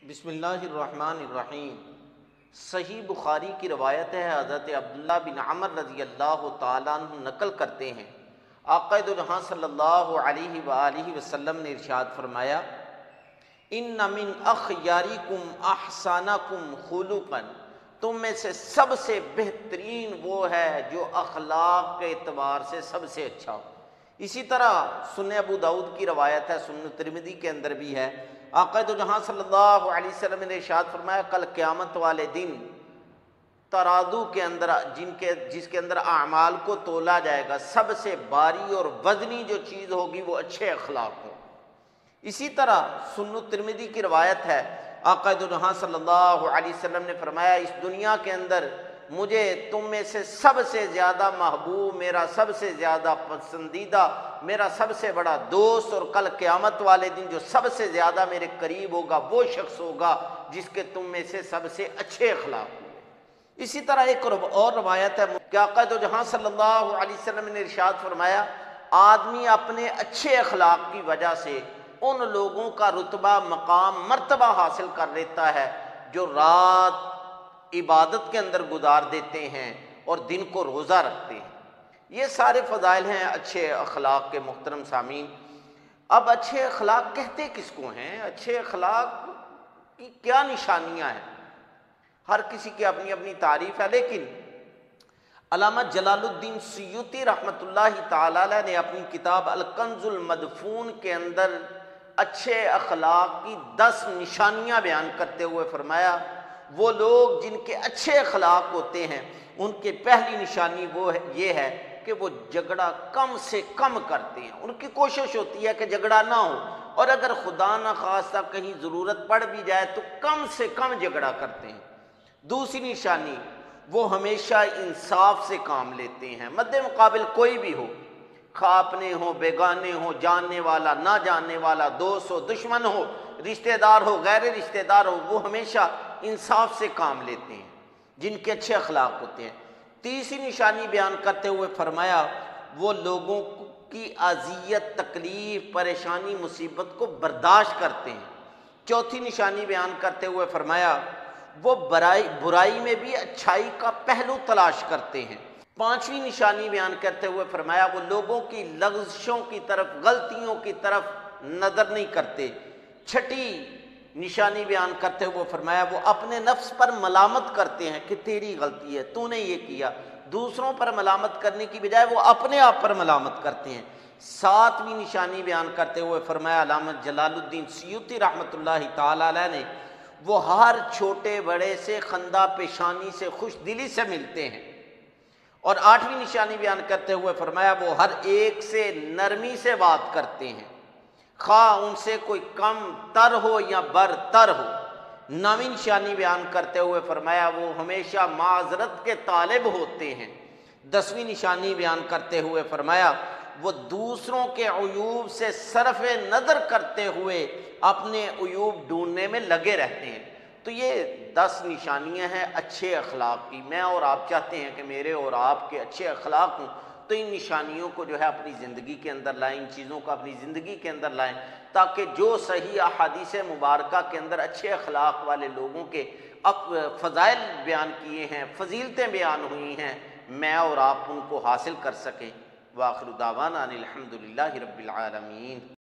بسم اللہ الرحمن الرحیم۔ صحیح بخاری کی روایت ہے، حضرت عبداللہ بن عمر رضی اللہ تعالیٰ عنہ نقل کرتے ہیں، آقا دو جہاں صلی اللہ علیہ وآلہ وسلم نے ارشاد فرمایا، ان من اخیارکم احسنکم خلقا، تم میں سے سب سے بہترین وہ ہے جو اخلاق کے اعتبار سے سب سے اچھا ہو۔ اسی طرح سنن ابو داؤد کی روایت ہے، سنن ترمذی کے اندر بھی ہے، آقا دو جہاں صلی اللہ علیہ وسلم نے ارشاد فرمایا، کل قیامت والے دن ترازو کے اندر جس کے اندر اعمال کو تولا جائے گا، سب سے باری اور وزنی جو چیز ہوگی وہ اچھے اخلاق ہوں۔ اسی طرح سنن ترمذی کی روایت ہے، آقا دو جہاں صلی اللہ علیہ وسلم نے فرمایا، اس دنیا کے اندر مجھے تم میں سے سب سے زیادہ محبوب، میرا سب سے زیادہ پسندیدہ، میرا سب سے بڑا دوست، اور کل قیامت والے دن جو سب سے زیادہ میرے قریب ہوگا وہ شخص ہوگا جس کے تم میں سے سب سے اچھے اخلاق ہوں۔ اسی طرح ایک اور روایت ہے کہ آقا دو جہاں صلی اللہ علیہ وسلم نے ارشاد فرمایا، آدمی اپنے اچھے اخلاق کی وجہ سے ان لوگوں کا رتبہ، مقام، مرتبہ حاصل کر لیتا ہے جو رات عبادت کے اندر گزار دیتے ہیں اور دن کو روزہ رکھتے ہیں۔ یہ سارے فضائل ہیں اچھے اخلاق کے، محترم سامعین۔ اب اچھے اخلاق کہتے کس کو ہیں؟ اچھے اخلاق کی کیا نشانیاں ہیں؟ ہر کسی کی اپنی اپنی تعریف ہے، لیکن علامہ جلال الدین سیوطی رحمۃ اللہ تعالی علیہ نے اپنی کتاب الکنز المدفون کے اندر اچھے اخلاق کی 10 نشانیاں بیان کرتے ہوئے فرمایا، وہ لوگ جن کے اچھے اخلاق ہوتے ہیں ان کی پہلی نشانی یہ ہے کہ وہ جھگڑا کم سے کم کرتے ہیں۔ ان کی کوشش ہوتی ہے کہ جھگڑا نہ ہو، اور اگر خدا نخواستہ کہیں ضرورت پڑ بھی جائے تو کم سے کم جھگڑا کرتے ہیں۔ دوسری نشانی، وہ ہمیشہ انصاف سے کام لیتے ہیں، مد مقابل کوئی بھی ہو، خواہ اپنے ہو، بیگانے ہو، جاننے والا، نہ جاننے والا، دوست ہو، دشمن ہو، رشتہ دار ہو، غیر رشتہ دار ہو، وہ ہمیشہ انصاف سے کام لیتے ہیں، جن کے اچھے اخلاق ہوتے ہیں۔ تیسری نشانی بیان کرتے ہوئے فرمایا، وہ لوگوں کی اذیت، تکلیف، پریشانی، مصیبت کو برداشت کرتے ہیں۔ چوتھی نشانی بیان کرتے ہوئے فرمایا، وہ برائی میں بھی اچھائی کا پہلو تلاش کرتے ہیں۔ پانچویں نشانی بیان کرتے ہوئے فرمایا، وہ لوگوں کی لغزشوں کی طرف، غلطیوں کی طرف نظر نہیں کرتے۔ چھٹی نشانی بیان کرتے ہوئے فرمایا، وہ اپنے نفس پر ملامت کرتے ہیں کہ تیری غلطی ہے، تو نے یہ کیا، دوسروں پر ملامت کرنے کی بجائے وہ اپنے آپ پر ملامت کرتے ہیں۔ ساتویں نشانی بیان کرتے ہوئے فرمایا علامہ جلال الدین سیوطی رحمۃ اللہ تعالی علیہ نے، وہ ہر چھوٹے بڑے سے خندہ پیشانی سے، خوش دلی سے ملتے ہیں۔ اور آٹھویں نشانی بیان کرتے ہوئے فرمایا، وہ ہر ایک سے نرمی سے بات کرتے ہیں، خواہ ان سے کوئی کم تر ہو یا برتر ہو۔ نویں نشانی بیان کرتے ہوئے فرمایا، وہ ہمیشہ معذرت کے طالب ہوتے ہیں۔ 10ویں نشانی بیان کرتے ہوئے فرمایا، وہ دوسروں کے عیوب سے صرف نظر کرتے ہوئے اپنے عیوب ڈھونڈنے میں لگے رہتے ہیں۔ تو یہ 10 نشانیاں ہیں اچھے اخلاق کی۔ میں اور آپ چاہتے ہیں کہ میرے اور آپ کے اچھے اخلاق ہوں، تو ان نشانیوں کو جو ہے اپنی زندگی کے اندر لائیں، ان چیزوں کو اپنی زندگی کے اندر لائیں، تاکہ جو صحیح احادیث مبارکہ کے اندر اچھے اخلاق والے لوگوں کے فضائل بیان کیے ہیں، فضیلتیں بیان ہوئی ہیں، میں اور آپ ان کو حاصل کر سکیں۔ وآخر دعوانا ان الحمد للہ رب العالمین۔